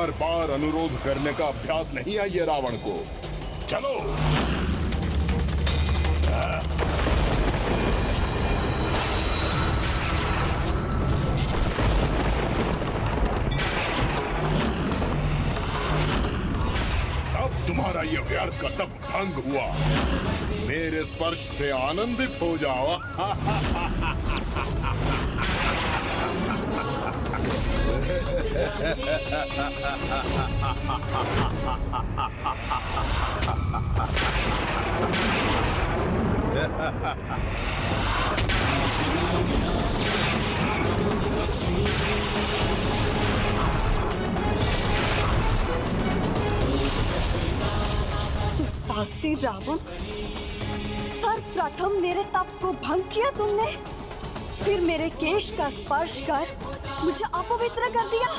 बार बार अनुरोध करने का अभ्यास नहीं है ये रावण को। चलो। अब तुम्हारा ये व्यर्थ का तप भंग हुआ। मेरे स्पर्श से आनंदित हो जाओ। तो साहसी रावण, सर्वप्रथम मेरे तप को भंग किया तुमने, फिर मेरे केश का स्पर्श कर मुझे अपवित्र कर दिया।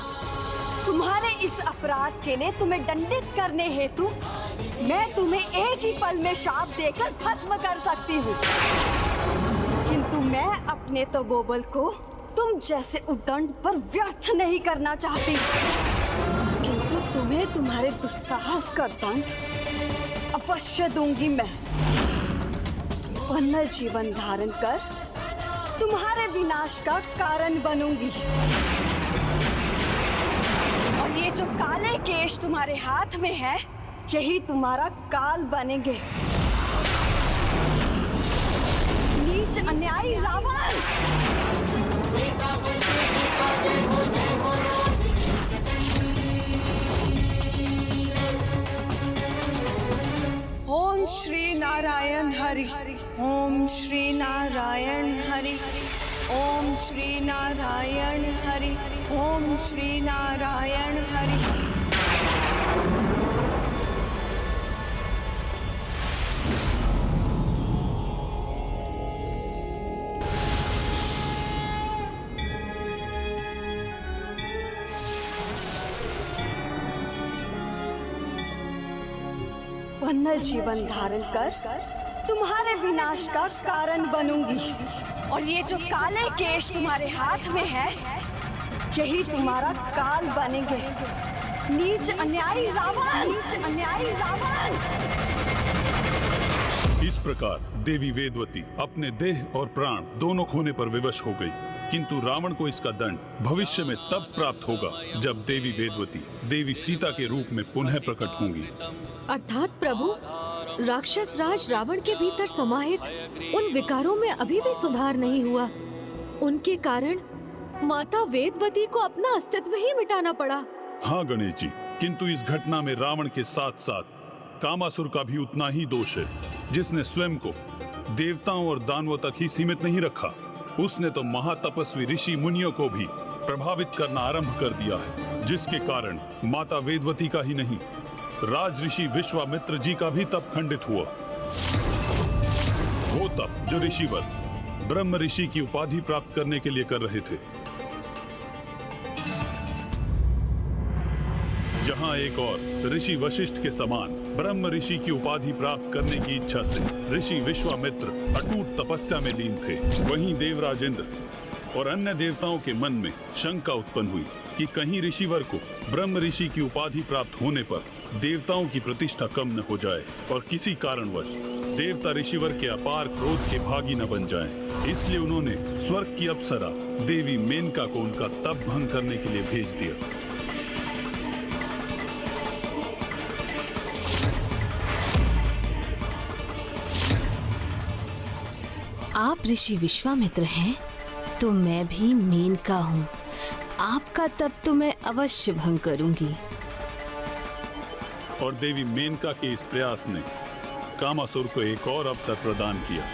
तुम्हारे इस अपराध के लिए तुम्हें दंडित करने हेतु मैं तुम्हें एक ही पल में शाप देकर भस्म कर सकती हूँ, किंतु मैं अपने तपोबल को तुम जैसे उद्दंड पर व्यर्थ नहीं करना चाहती, किंतु तुम्हें तुम्हारे दुस्साहस का दंड अवश्य दूंगी। मैं वन्य जीवन धारण कर तुम्हारे विनाश का कारण बनूंगी। और ये जो काले केश तुम्हारे हाथ में है, यही तुम्हारा काल बनेंगे। नीच अन्यायी रावण! ओम श्री नारायण हरि, ओम श्री नारायण हरि, ओम श्री नारायण हरि, ओम श्री नारायण हरि। वन्य जीवन धारण कर तुम्हारे विनाश का कारण बनूंगी। और ये जो काले केश तुम्हारे हाथ में है, यही तुम्हारा काल बनेंगे। नीच अन्यायी रावण! नीच अन्यायी रावण! इस प्रकार देवी वेदवती अपने देह और प्राण दोनों खोने पर विवश हो गई, किंतु रावण को इसका दंड भविष्य में तब प्राप्त होगा जब देवी वेदवती देवी सीता के रूप में पुनः प्रकट होंगी। अर्थात प्रभु, राक्षस राज रावण के भीतर समाहित उन विकारों में अभी भी सुधार नहीं हुआ। उनके कारण माता वेदवती को अपना अस्तित्व ही मिटाना पड़ा। हाँ गणेश जी, किंतु इस घटना में रावण के साथ साथ कामासुर का भी उतना ही दोष है, जिसने स्वयं को देवताओं और दानवों तक ही सीमित नहीं रखा। उसने तो महातपस्वी ऋषि मुनियों को भी प्रभावित करना आरंभ कर दिया है, जिसके कारण माता वेदवती का ही नहीं, राज ऋषि विश्वामित्र जी का भी तप खंडित हुआ। वो तप जो ऋषिवर ब्रह्म ऋषि की उपाधि प्राप्त करने के लिए कर रहे थे। जहां एक और ऋषि वशिष्ठ के समान ब्रह्म ऋषि की उपाधि प्राप्त करने की इच्छा से ऋषि विश्वामित्र अटूट तपस्या में लीन थे, वहीं देवराज इंद्र और अन्य देवताओं के मन में शंका उत्पन्न हुई कि कहीं ऋषिवर को ब्रह्म ऋषि की उपाधि प्राप्त होने पर देवताओं की प्रतिष्ठा कम न हो जाए और किसी कारणवश देवता ऋषिवर के अपार क्रोध के भागी न बन जाएं। इसलिए उन्होंने स्वर्ग की अप्सरा देवी मेनका को उनका तप भंग करने के लिए भेज दिया। आप ऋषि विश्वामित्र हैं, तो मैं भी मेनका हूँ। आपका तप तो मैं अवश्य भंग करूंगी। और देवी मेनका के इस प्रयास ने कामासुर को एक और अवसर प्रदान किया।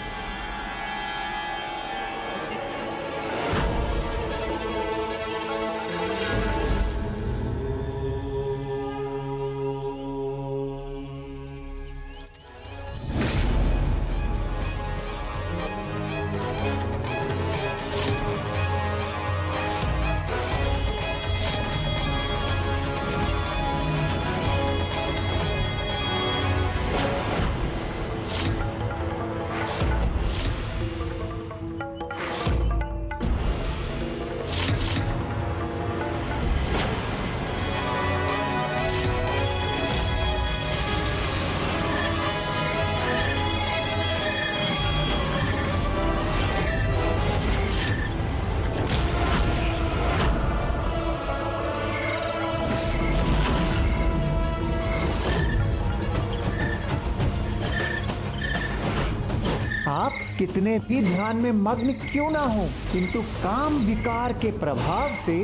कितने भी ध्यान में मग्न क्यों ना हो, किंतु काम विकार के प्रभाव से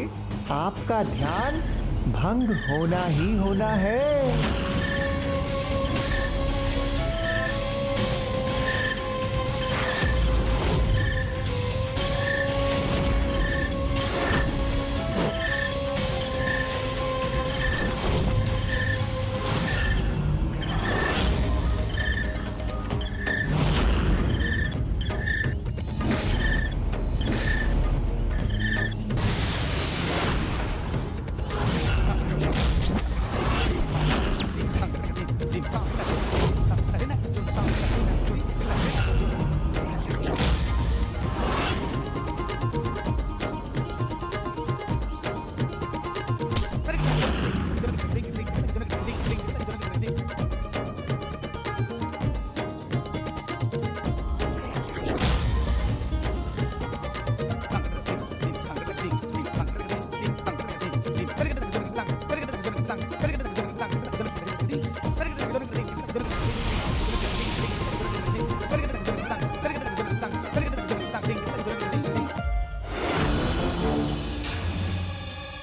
आपका ध्यान भंग होना ही होना है।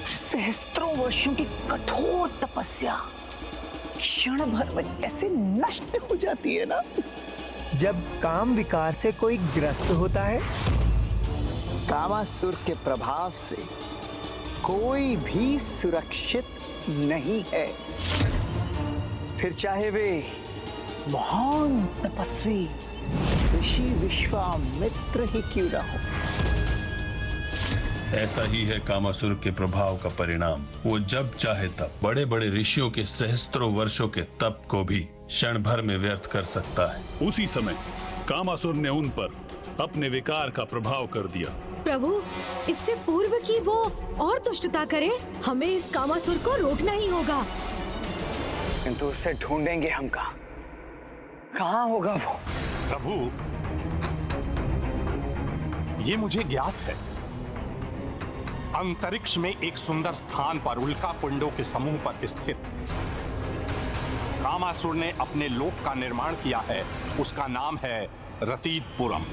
सहस्त्रों वर्षों की कठोर तपस्या क्षण भर में कैसे नष्ट हो जाती है ना। जब काम विकार से कोई ग्रस्त होता है, कामासुर के प्रभाव से कोई भी सुरक्षित नहीं है, फिर चाहे वे महान तपस्वी ऋषि विश्वामित्र ही क्यों ना हो। ऐसा ही है कामासुर के प्रभाव का परिणाम। वो जब चाहे तब बड़े बड़े ऋषियों के सहस्त्रों वर्षों के तप को भी क्षण भर में व्यर्थ कर सकता है। उसी समय कामासुर ने उन पर अपने विकार का प्रभाव कर दिया। प्रभु, इससे पूर्व की वो और दुष्टता करे, हमें इस कामासुर को रोकना ही होगा। किंतु उसे ढूंढेंगे हम कहाँ होगा वो? प्रभु, ये मुझे ज्ञात है। अंतरिक्ष में एक सुंदर स्थान पर उल्का पिंडों के समूह पर स्थित कामासुर ने अपने लोक का निर्माण किया है। उसका नाम है रतीतपुरम।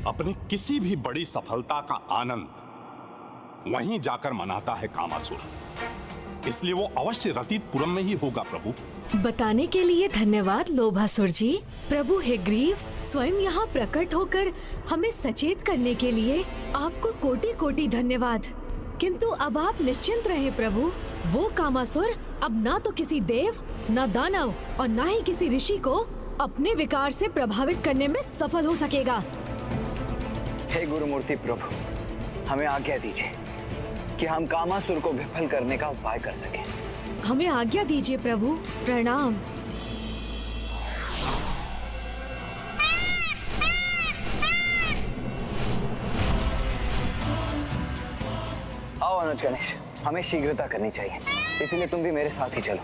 अपनी किसी भी बड़ी सफलता का आनंद वहीं जाकर मनाता है कामासुर, इसलिए वो अवश्य रतीतपुरम में ही होगा। प्रभु, बताने के लिए धन्यवाद लोभासुर जी। प्रभु हेग्रीव स्वयं यहाँ प्रकट होकर हमें सचेत करने के लिए आपको कोटि कोटि धन्यवाद। किंतु अब आप निश्चिंत रहे प्रभु, वो कामासुर अब ना तो किसी देव, ना दानव और ना ही किसी ऋषि को अपने विकार से प्रभावित करने में सफल हो सकेगा। हे गुरुमूर्ति प्रभु, हमें आज्ञा दीजिए कि हम कामासुर को विफल करने का उपाय कर सकें। हमें आज्ञा दीजिए प्रभु। प्रणाम। आओ अनुज गणेश, हमें शीघ्रता करनी चाहिए, इसलिए तुम भी मेरे साथ ही चलो।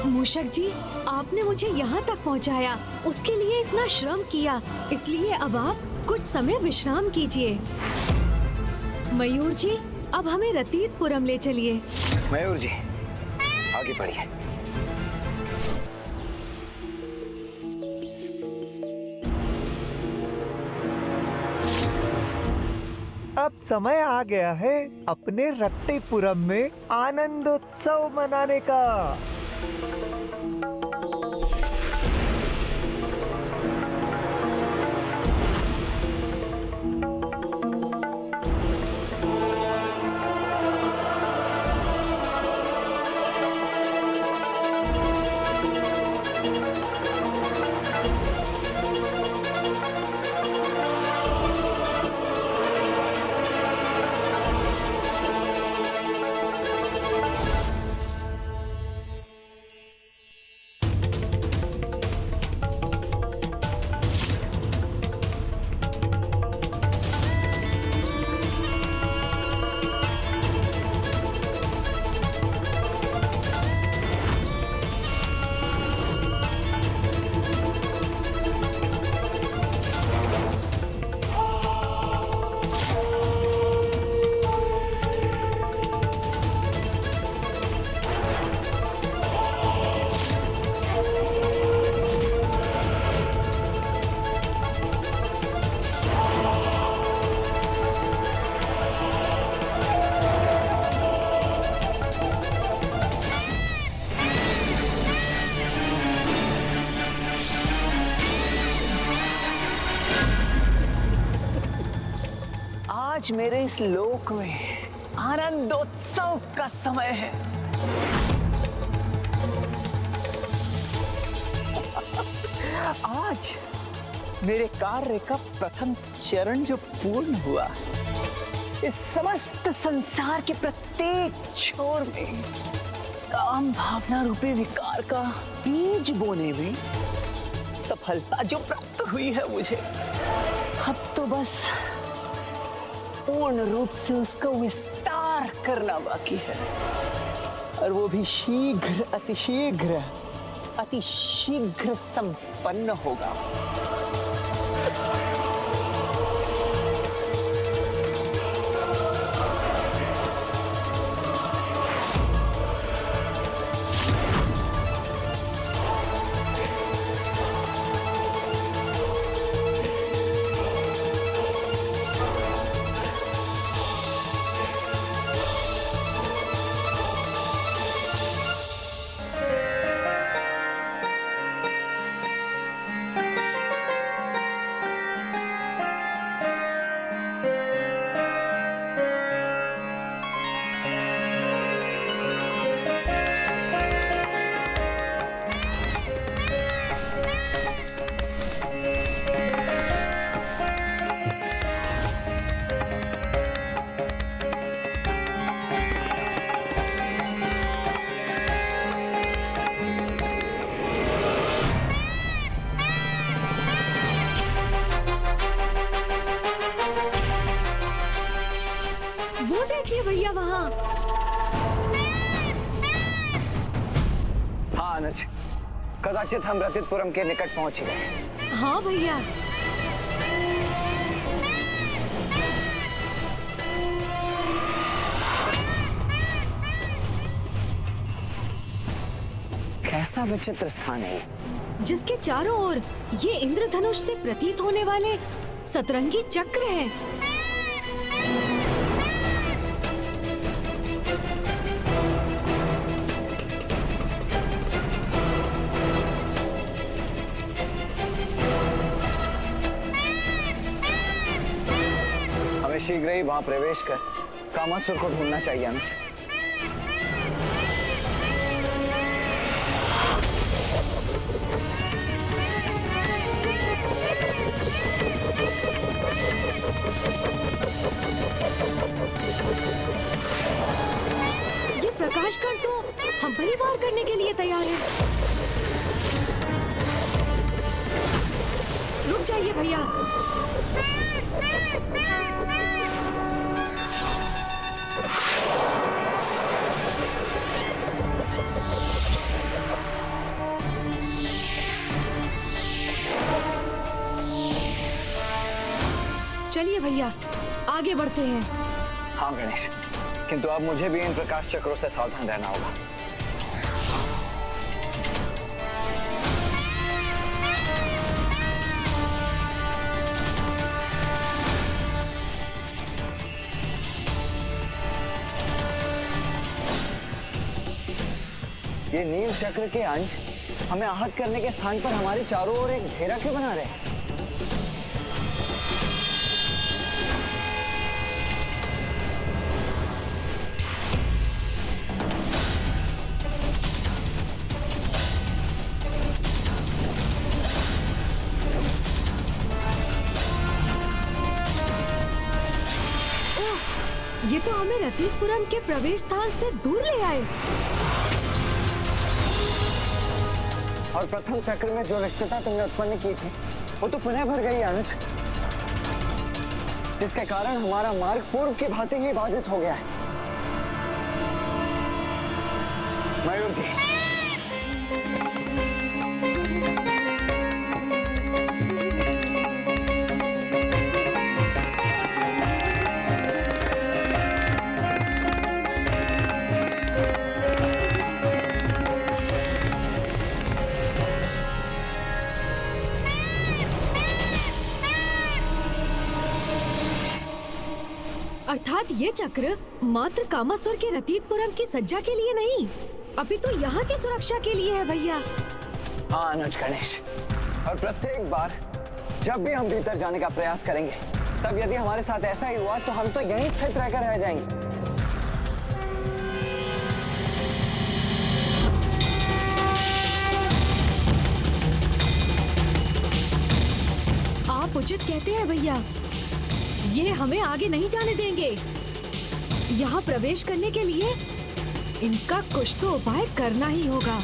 मूषक जी, आपने मुझे यहाँ तक पहुँचाया, उसके लिए इतना श्रम किया, इसलिए अब आप कुछ समय विश्राम कीजिए। मयूर जी, अब हमें रतीतपुरम ले चलिए। मयूर जी, आगे बढ़िए। अब समय आ गया है अपने रत्तीपुरम में आनंदोत्सव मनाने का। आज मेरे इस लोक में आनंदोत्सव का समय है। आज मेरे कार्य का प्रथम चरण जो पूर्ण हुआ, इस समस्त संसार के प्रत्येक छोर में काम भावना रूपी विकार का बीज बोने में सफलता जो प्राप्त हुई है मुझे, अब तो बस पूर्ण रूप से उसका विस्तार करना बाकी है, और वो भी शीघ्र अति शीघ्र संपन्न होगा। वो देखिए भैया वहाँ। हाँ अनुज, कदाचित हम रतितपुरम के निकट पहुंच गए। हाँ भैया। कैसा विचित्र स्थान है ये, जिसके चारों ओर ये इंद्रधनुष से प्रतीत होने वाले सतरंगी चक्र हैं। हमें शीघ्र ही वहां प्रवेश कर कामासुर को ढूंढना चाहिए अनुज। ये प्रकाश कण तो हम पर ही वार करने के लिए तैयार है। रुक जाइए भैया। चलिए भैया, आगे बढ़ते हैं। हाँ गणेश, किंतु अब मुझे भी इन प्रकाश चक्रों से सावधान रहना होगा। ये नील चक्र के अंश हमें आहत करने के स्थान पर हमारे चारों ओर एक घेरा क्यों बना रहे हैं? ये तो हमें रतितपुरम के प्रवेश स्थान से दूर ले आए। और प्रथम चक्र में जो रिक्तता तुमने उत्पन्न की थी, वो तो पुनः भर गई अनुज, जिसके कारण हमारा मार्ग पूर्व की भांति ही बाधित हो गया है। मयूर जी, अर्थात ये चक्र मात्र कामासुर के रतितपुरम की सज्जा के लिए नहीं, अभी तो यहाँ की सुरक्षा के लिए है भैया। हाँ अनुज गणेश, और प्रत्येक बार जब भी हम भीतर जाने का प्रयास करेंगे, तब यदि हमारे साथ ऐसा ही हुआ तो हम तो यहीं स्थित रहकर रह जाएंगे। आप उचित कहते हैं भैया, ये हमें आगे नहीं जाने देंगे। यहाँ प्रवेश करने के लिए इनका कुछ तो उपाय करना ही होगा।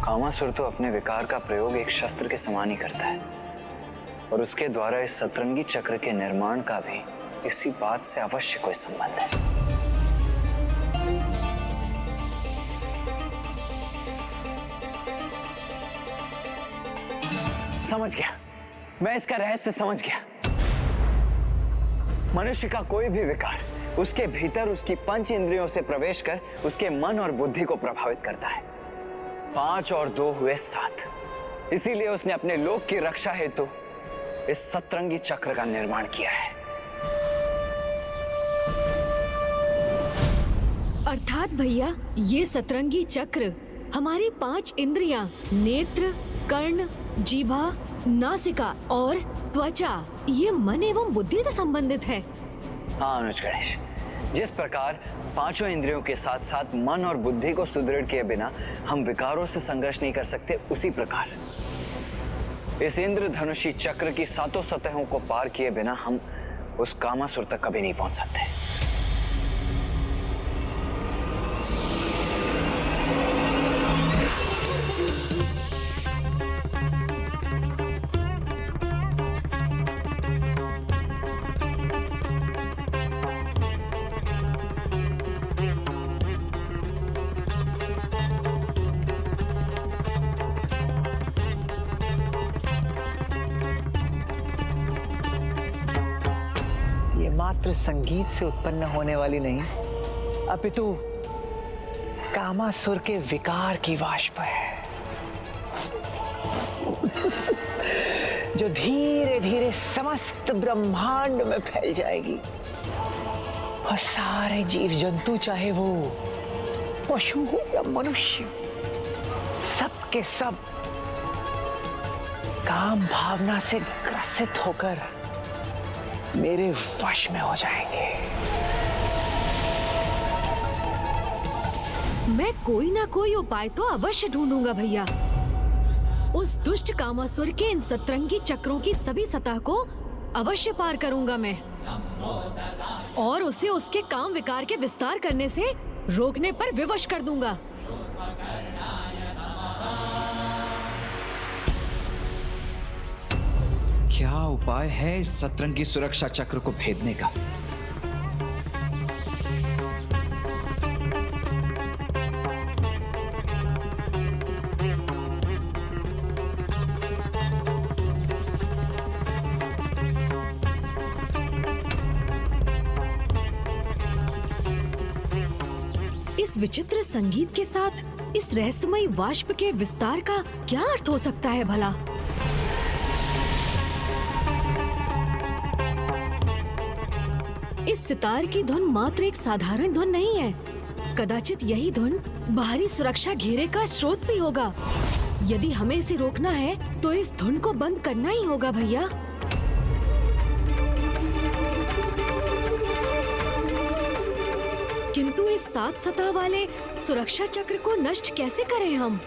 कामासुर तो अपने विकार का प्रयोग एक शस्त्र के समान ही करता है और उसके द्वारा इस सतरंगी चक्र के निर्माण का भी इसी बात से अवश्य कोई संबंध है। समझ गया, मैं इसका रहस्य समझ गया। मनुष्य का कोई भी विकार उसके भीतर उसकी पंच इंद्रियों से प्रवेश कर उसके मन और बुद्धि को प्रभावित करता है। 5 और 2 हुए 7। इसीलिए उसने अपने लोक की रक्षा हेतु इस सतरंगी चक्र का निर्माण किया है। अर्थात भैया, ये सतरंगी चक्र हमारी 5 इंद्रियां नेत्र, कर्ण, जीभा, नासिका और त्वचा, ये मन एवं बुद्धि से संबंधित है। हाँ अनुज गणेश, जिस प्रकार 5 इंद्रियों के साथ साथ मन और बुद्धि को सुदृढ़ किए बिना हम विकारों से संघर्ष नहीं कर सकते, उसी प्रकार इस इंद्रधनुषी चक्र की 7 सतहों को पार किए बिना हम उस कामासुर तक कभी नहीं पहुंच सकते। मात्र संगीत से उत्पन्न होने वाली नहीं, अपितु कामासुर के विकार की वाष्प है जो धीरे धीरे समस्त ब्रह्मांड में फैल जाएगी और सारे जीव जंतु, चाहे वो पशु हो या मनुष्य, सब के सब काम भावना से ग्रसित होकर मेरे वश में हो जाएंगे। मैं कोई ना कोई उपाय तो अवश्य ढूंढूंगा भैया। उस दुष्ट कामासुर के इन सतरंगी चक्रों की सभी सतह को अवश्य पार करूंगा मैं, और उसे उसके काम विकार के विस्तार करने से रोकने पर विवश कर दूंगा। क्या उपाय है इस सतरंगी सुरक्षा चक्र को भेदने का? इस विचित्र संगीत के साथ इस रहस्यमयी वाष्प के विस्तार का क्या अर्थ हो सकता है भला? इस सितार की धुन मात्र एक साधारण धुन नहीं है। कदाचित यही धुन बाहरी सुरक्षा घेरे का स्रोत भी होगा। यदि हमें इसे रोकना है तो इस धुन को बंद करना ही होगा भैया। किंतु इस 7 सतह वाले सुरक्षा चक्र को नष्ट कैसे करें हम?